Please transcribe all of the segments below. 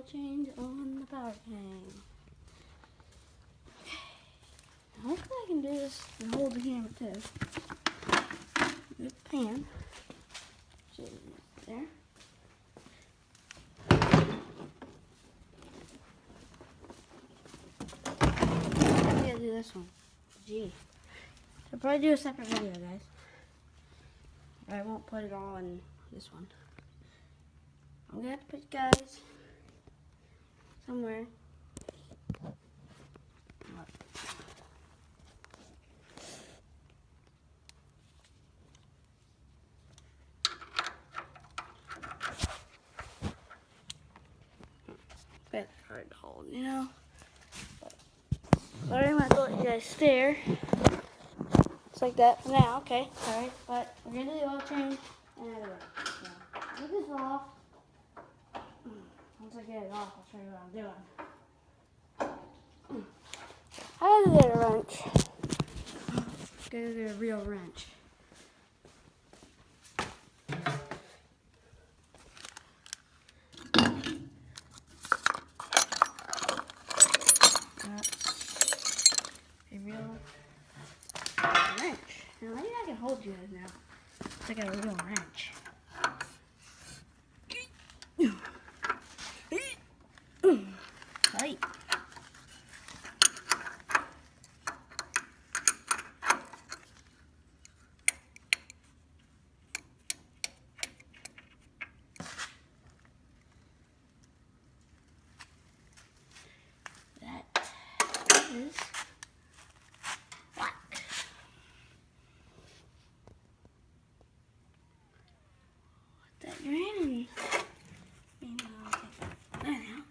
oil change on the power tank. Okay. Hopefully I can do this and hold the camera too. Good pan. There. I'm gonna do this one. Gee. I'll probably do a separate video, guys. I won't put it all in this one. I'm gonna have to put you guys somewhere. It's hard to hold, you know. But I'm gonna let you guys stare. It's like that for now, okay. Alright, but we're gonna do the oil change and everything. So, get this off. Once I get it off, I'll show you what I'm doing. I gotta get a wrench. Gotta get a real wrench. A real wrench. Now maybe I can hold you guys now. So I got a real wrench. Tight. That is black. Let that drain and maybe I'll take that out.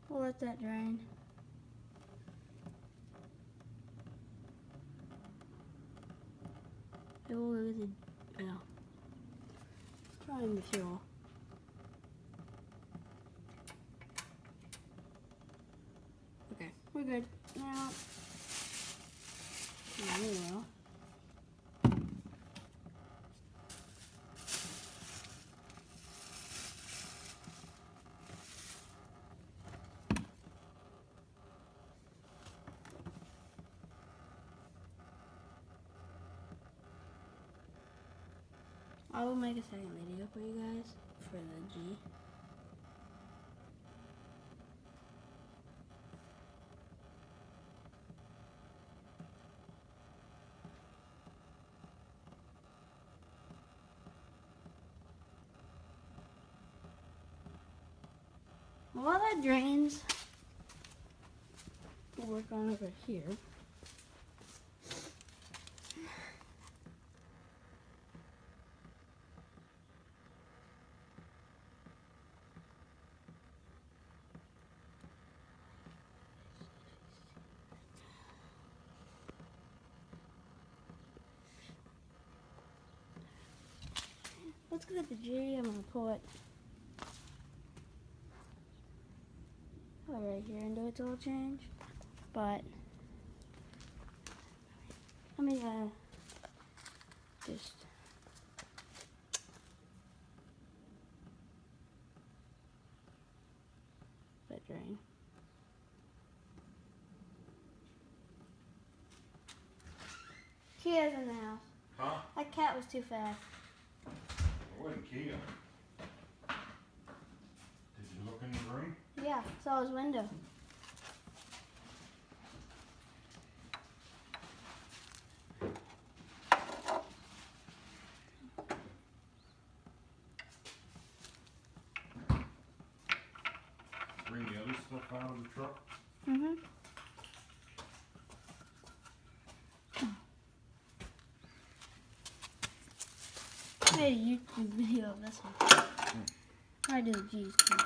We'll let that drain. It will go with the probably the fuel. Okay, we're good. Now we will. I will make a second video for you guys for the G. While that drains, we'll work on over here. Let's get the G. I'm gonna put right here and do its oil change, but let me just let drain. Kia's in the house. Huh? That cat was too fast. It wasn't Kia. Did you look in the room? Yeah, saw his window. out of the truck? Mm-hmm. I made a YouTube video of this one. I do the G's too.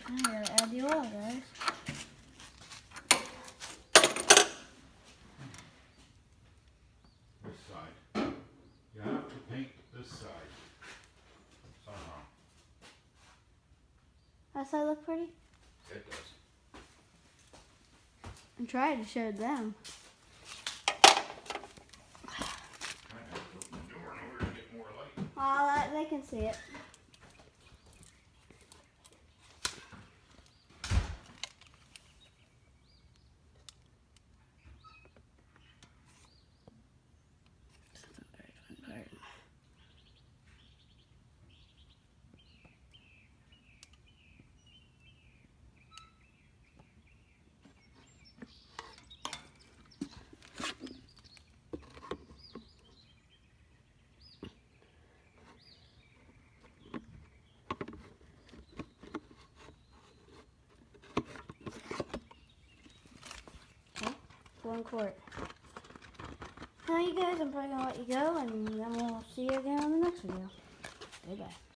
I gotta add the oil, guys. This side. You have to paint this side. Somehow. That side look pretty? It does. I'm trying to show them. I have to open the door in order to get more light. Oh, they can see it. One quart. Now you guys, I'm probably gonna let you go, and then we'll see you again on the next video. Goodbye.